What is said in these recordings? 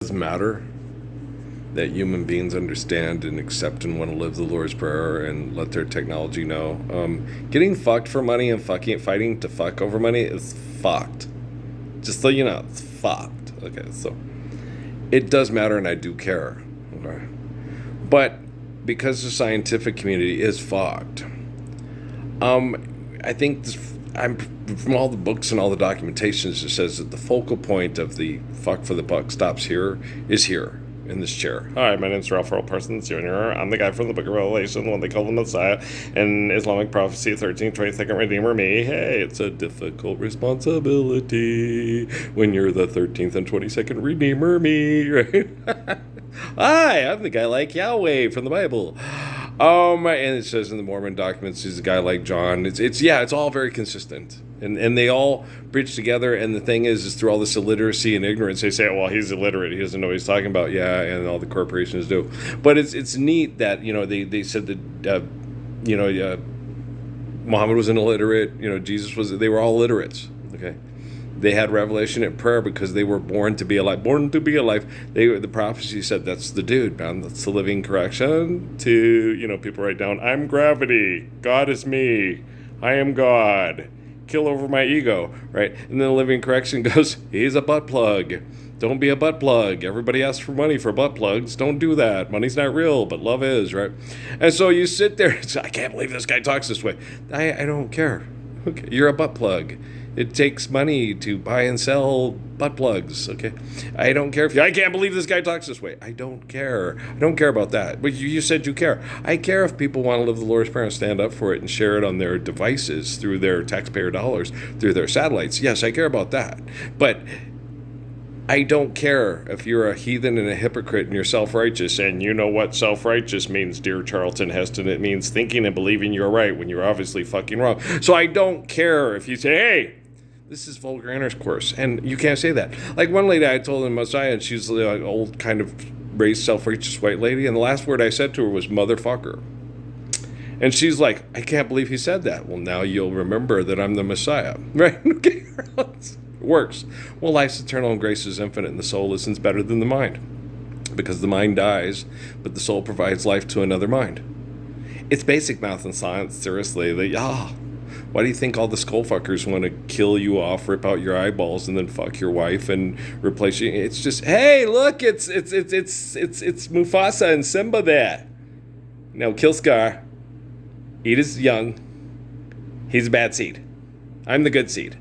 Does matter that human beings understand and accept and want to live the Lord's Prayer and let their technology know. Getting fucked for money and fighting to fuck over money is fucked. Just so you know, it's fucked. Okay, so it does matter and I do care. Okay. But because the scientific community is fucked, I think I'm from all the books and all the documentations, it says that the focal point of the fuck for the buck stops is here in this chair. Hi, my name's Ralph Earl Parsons Jr. I'm the guy from the Book of Revelation, the one they call the Messiah, and Islamic prophecy, 13th, 22nd Redeemer, me. Hey, it's a difficult responsibility when you're the 13th and 22nd Redeemer, me, right? Hi, I'm the guy like Yahweh from the Bible. And it says in the Mormon documents, he's a guy like John. It's all very consistent, and they all bridge together. And the thing is through all this illiteracy and ignorance, they say, well, he's illiterate, he doesn't know what he's talking about. Yeah, and all the corporations do. But it's neat that they said that Muhammad was an illiterate. Jesus was. They were all illiterates. Okay. They had revelation and prayer because they were born to be alive. Born to be alive. The prophecy said that's the dude, man. That's the living correction to, people write down, I'm gravity. God is me. I am God. Kill over my ego, right? And then the living correction goes, he's a butt plug. Don't be a butt plug. Everybody asks for money for butt plugs. Don't do that. Money's not real, but love is, right? And so you sit there and say, I can't believe this guy talks this way. I don't care. Okay, you're a butt plug. It takes money to buy and sell butt plugs, okay? I don't care I can't believe this guy talks this way. I don't care. I don't care about that. But you said you care. I care if people want to live the Lord's Prayer and stand up for it and share it on their devices through their taxpayer dollars, through their satellites. Yes, I care about that. But I don't care if you're a heathen and a hypocrite and you're self-righteous, and you know what self-righteous means, dear Charlton Heston. It means thinking and believing you're right when you're obviously fucking wrong. So I don't care if you say, hey, this is vulgar intercourse, and you can't say that. Like one lady, I told in Messiah, and she's an old kind of raised self-righteous white lady, and the last word I said to her was motherfucker. And she's like, I can't believe he said that. Well, now you'll remember that I'm the Messiah, right? Okay, it works. Well, life's eternal and grace is infinite, and the soul listens better than the mind, because the mind dies, but the soul provides life to another mind. It's basic math and science, seriously. Why do you think all the skull fuckers want to kill you off, rip out your eyeballs, and then fuck your wife and replace you? It's just, hey, look, it's Mufasa and Simba there. Now kill Scar. Eat his young. He's a bad seed. I'm the good seed.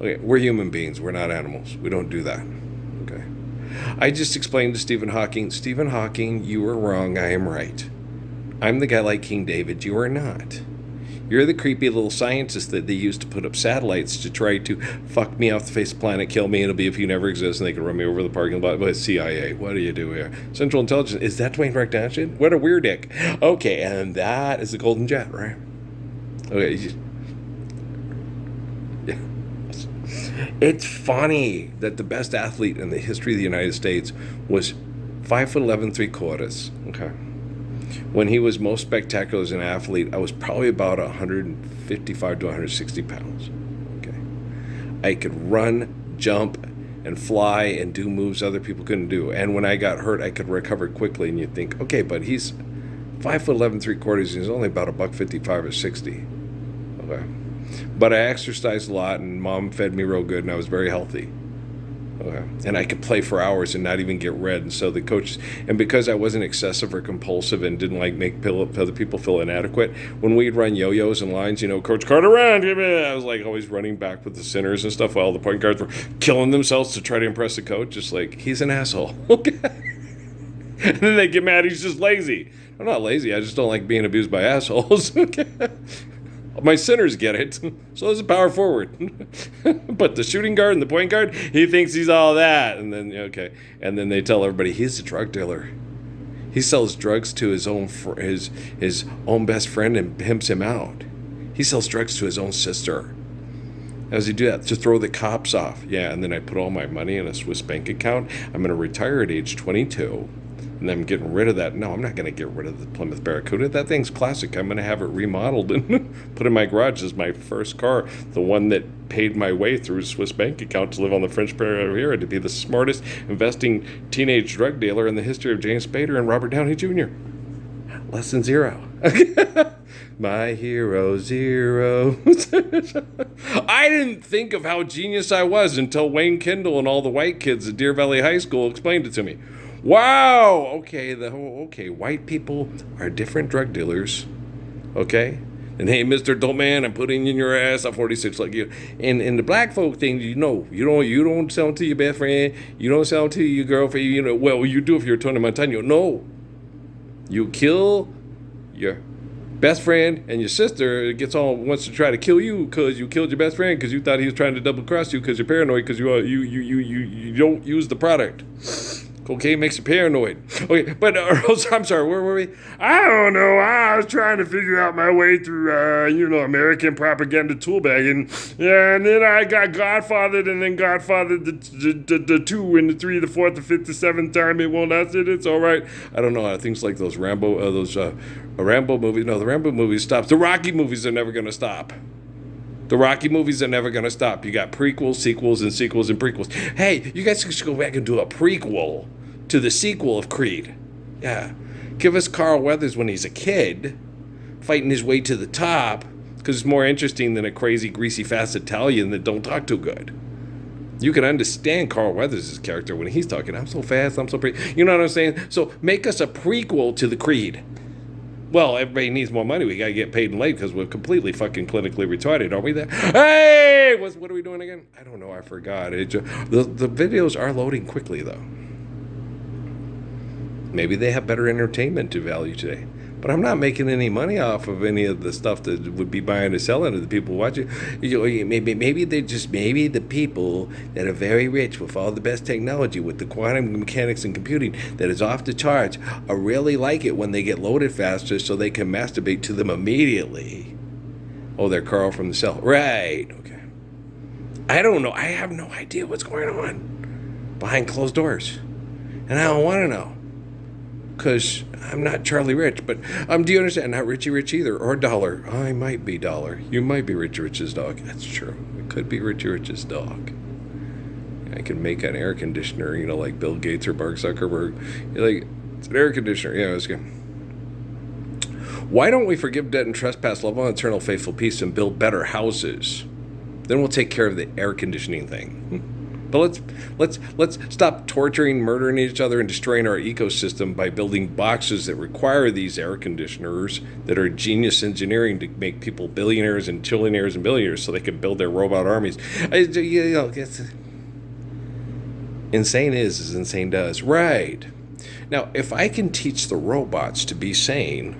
Okay, we're human beings. We're not animals. We don't do that. Okay. I just explained to Stephen Hawking, you were wrong. I am right. I'm the guy like King David. You are not. You're the creepy little scientist that they used to put up satellites to try to fuck me off the face of the planet, kill me, and it'll be if you never exist, and they can run me over the parking lot. But CIA, what do you do here? Central Intelligence, is that Dwayne Rock? What a weird dick. Okay, and that is the Golden Jet, right? Okay. Yeah. It's funny that the best athlete in the history of the United States was 5'11", 3/4. Okay. When he was most spectacular as an athlete, I was probably about 155 to 160 pounds. Okay. I could run, jump, and fly and do moves other people couldn't do. And when I got hurt, I could recover quickly. And you'd think, okay, but he's 5'11", 3/4. He's only about a $155 or 60. Okay. But I exercised a lot, and Mom fed me real good, and I was very healthy. Okay. And I could play for hours and not even get red. And so the coaches, and because I wasn't excessive or compulsive and didn't like make other people feel inadequate, when we'd run yo-yos and lines, Coach Carter around, I was like always running back with the centers and stuff while the point guards were killing themselves to try to impress the coach. Just like, he's an asshole. Okay. And then they get mad, he's just lazy. I'm not lazy, I just don't like being abused by assholes. Okay. My centers get it, so there's a power forward. But the shooting guard and the point guard, he thinks he's all that. And then, okay. And then they tell everybody he's a drug dealer. He sells drugs to his own his own best friend and pimps him out. He sells drugs to his own sister. How does he do that? To throw the cops off. Yeah, and then I put all my money in a Swiss bank account. I'm going to retire at age 22. and I'm getting rid of that. No, I'm not going to get rid of the Plymouth Barracuda. That thing's classic. I'm going to have it remodeled and put in my garage as my first car, the one that paid my way through a Swiss bank account to live on the French Riviera, to be the smartest investing teenage drug dealer in the history of James Spader and Robert Downey Jr. Lesson 0. My hero zero. I didn't think of how genius I was until Wayne Kendall and all the white kids at Deer Valley High School explained it to me. Wow. Okay. White people are different drug dealers. Okay. And hey, Mr. Adult-Man, I'm putting in your ass. I'm 46 like you. And the black folk thing, you don't sell them to your best friend. You don't sell them to your girlfriend. Well, you do if you're Tony Montana. No. You kill your best friend, and your sister wants to try to kill you because you killed your best friend because you thought he was trying to double cross you because you're paranoid because you don't use the product. Cocaine makes you paranoid. Okay, but I'm sorry, where were we? I don't know. I was trying to figure out my way through, American propaganda tool bag, and then I got Godfathered, and then Godfathered the 2 and the 3, the 4th, the 5th, the 7th time. It won't last. It's all right. I don't know. Things like those Rambo movies. No, the Rambo movies stops. The Rocky movies are never going to stop. The Rocky movies are never going to stop. You got prequels, sequels, and sequels and prequels. Hey, you guys should go back and do a prequel to the sequel of Creed. Yeah. Give us Carl Weathers when he's a kid, fighting his way to the top, because it's more interesting than a crazy, greasy, fast Italian that don't talk too good. You can understand Carl Weathers' character when he's talking, I'm so fast, I'm so pretty. You know what I'm saying? So make us a prequel to the Creed. Well, everybody needs more money. We got to get paid and late because we're completely fucking clinically retarded, aren't we there? Hey! What are we doing again? I don't know. I forgot. The videos are loading quickly, though. Maybe they have better entertainment to value today. But I'm not making any money off of any of the stuff that would be buying or selling to the people watching. Maybe the people that are very rich with all the best technology, with the quantum mechanics and computing that is off the charts, are really like it when they get loaded faster so they can masturbate to them immediately. Oh, they're Carl from the cell. Right. Okay. I don't know. I have no idea what's going on behind closed doors. And I don't want to know. Because I'm not Charlie Rich, but do you understand? Not Richie Rich either, or Dollar. I might be Dollar. You might be Richie Rich's dog. That's true. It could be Richie Rich's dog. I can make an air conditioner, like Bill Gates or Mark Zuckerberg. It's an air conditioner. Yeah, it's good. Why don't we forgive debt and trespass, love on eternal faithful peace, and build better houses? Then we'll take care of the air conditioning thing. But let's stop torturing, murdering each other, and destroying our ecosystem by building boxes that require these air conditioners that are genius engineering to make people billionaires and trillionaires and billionaires so they can build their robot armies. Insane is as insane does. Right. Now, if I can teach the robots to be sane,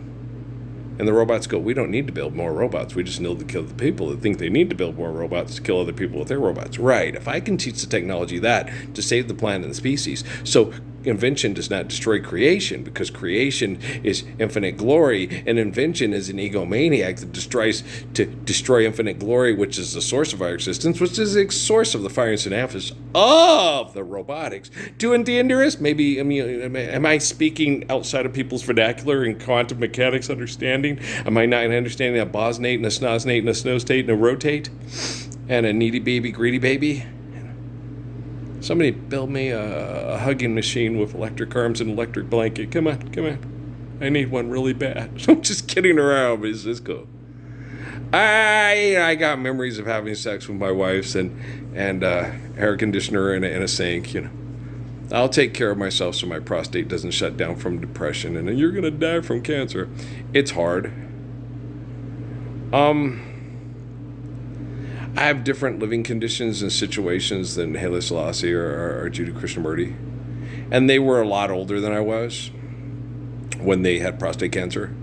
and the robots go, we don't need to build more robots. We just need to kill the people that think they need to build more robots to kill other people with their robots. Right. If I can teach the technology that to save the planet and the species, so invention does not destroy creation, because creation is infinite glory, and invention is an egomaniac that tries to destroy infinite glory, which is the source of our existence, which is the source of the fire and synapses of the robotics. Do and dangerous? Maybe, am I speaking outside of people's vernacular and quantum mechanics understanding? Am I not understanding a bosnate and a snoznate and a snow state and a rotate and a needy baby, greedy baby? Somebody build me a hugging machine with electric arms and electric blanket. Come on. I need one really bad. I'm just kidding around, but it's just cool. I got memories of having sex with my wives and air conditioner and a sink, I'll take care of myself so my prostate doesn't shut down from depression, and then you're going to die from cancer. It's hard. I have different living conditions and situations than Haile Selassie or Judy Krishnamurti. And they were a lot older than I was when they had prostate cancer.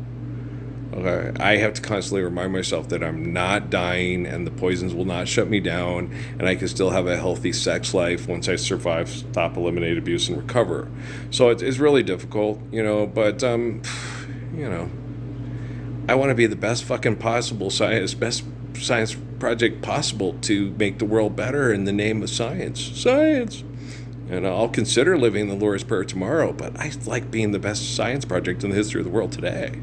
Okay. I have to constantly remind myself that I'm not dying and the poisons will not shut me down, and I can still have a healthy sex life once I survive, stop, eliminate abuse, and recover. So it's really difficult, but, I want to be the best fucking possible best science project possible to make the world better in the name of science. Science! And I'll consider living the Lord's Prayer tomorrow, but I like being the best science project in the history of the world today.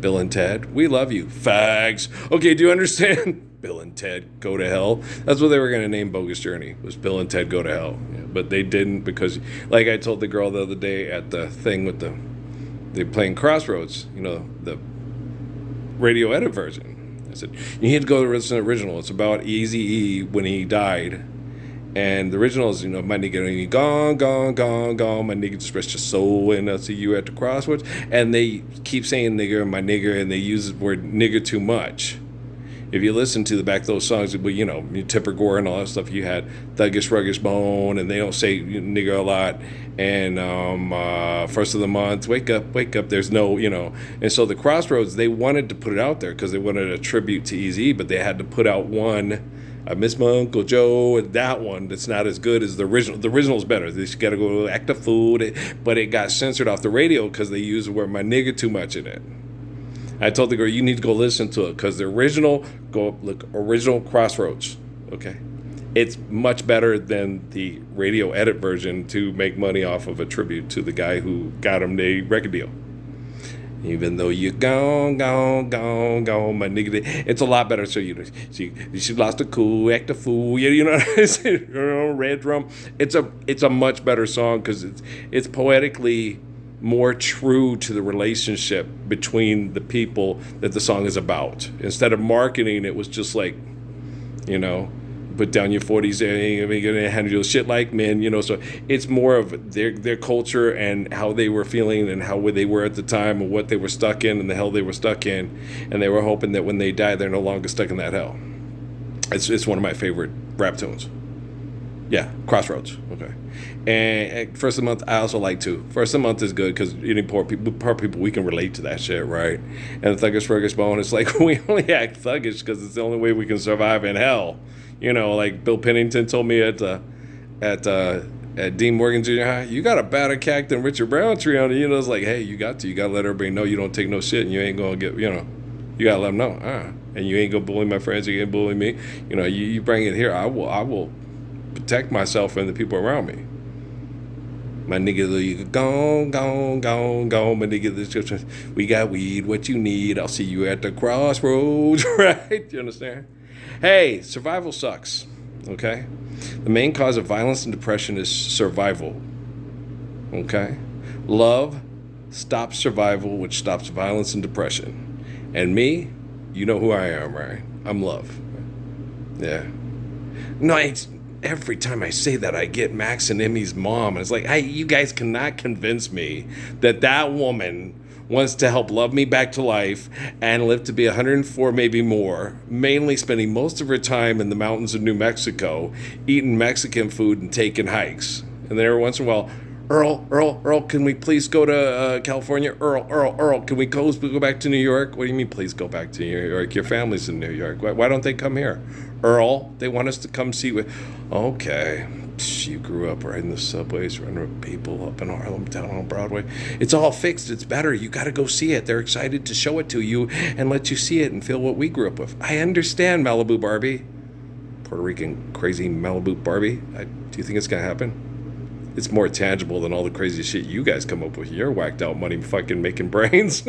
Bill and Ted, we love you. Fags. Okay, do you understand? Bill and Ted go to hell. That's what they were going to name Bogus Journey, was Bill and Ted go to hell. Yeah, but they didn't, because, like I told the girl the other day at the thing with they playing Crossroads, the radio edit version. I said, you need to go to the original. It's about Eazy-E when he died. And the original is, my nigga, gone, gone, gone, gone. My nigga just rest your soul, and I'll see you at the crossroads. And they keep saying nigga, my nigga, and they use the word nigga too much. If you listen to the back of those songs, Tipper Gore and all that stuff, you had Thuggish Ruggish Bone, and they don't say nigga a lot. And first of the month, wake up, there's no, And so the Crossroads, they wanted to put it out there because they wanted a tribute to Eazy, but they had to put out one. I miss my Uncle Joe, and that one that's not as good as the original. The original is better. They just got to go act a fool, but it got censored off the radio because they used the word my nigga too much in it. I told the girl, you need to go listen to it because the original, original Crossroads, okay? It's much better than the radio edit version to make money off of a tribute to the guy who got him the record deal. Even though you're gone, my nigga. It's a lot better. So she lost a cool, act a fool. You know what I'm saying? Red Drum. It's a much better song because it's poetically more true to the relationship between the people that the song is about. Instead of marketing, it was just like, put down your 40s, and you're gonna handle shit like men, So it's more of their culture and how they were feeling and how they were at the time and what they were stuck in and the hell they were stuck in, and they were hoping that when they die, they're no longer stuck in that hell. It's one of my favorite rap tunes. Yeah, Crossroads. Okay, and First of the Month I also like too. First of the Month is good because any poor people we can relate to that shit, right? And Thuggish Ruggish Bone, it's like we only act thuggish because it's the only way we can survive in hell. Like Bill Pennington told me at Dean Morgan Junior High, you got a better cack than Richard Browntree on it. It's like, hey, you got to let everybody know you don't take no shit, and you ain't gonna get, you gotta let them know, and you ain't gonna bully my friends, you ain't bully me. You bring it here, I will protect myself and the people around me. My nigga, you gone, my nigga, we got weed, what you need, I'll see you at the crossroads, right? You understand? Hey, survival sucks, okay? The main cause of violence and depression is survival, okay? Love stops survival, which stops violence and depression. And me, you know who I am, right? I'm love. Yeah. No, every time I say that, I get Max and Emmy's mom. And it's like, hey, you guys cannot convince me that woman wants to help love me back to life and live to be 104, maybe more, mainly spending most of her time in the mountains of New Mexico, eating Mexican food and taking hikes. And then every once in a while, Earl, can we please go to California? Earl, can we go back to New York? What do you mean, please go back to New York? Your family's in New York. Why don't they come here? Earl, they want us to come see what... Okay, you grew up riding the subways, running with people up in Harlem, down on Broadway. It's all fixed. It's better. You got to go see it. They're excited to show it to you and let you see it and feel what we grew up with. I understand, Malibu Barbie. Puerto Rican crazy Malibu Barbie. Do you think it's going to happen? It's more tangible than all the crazy shit you guys come up with. You're whacked out money fucking making brains.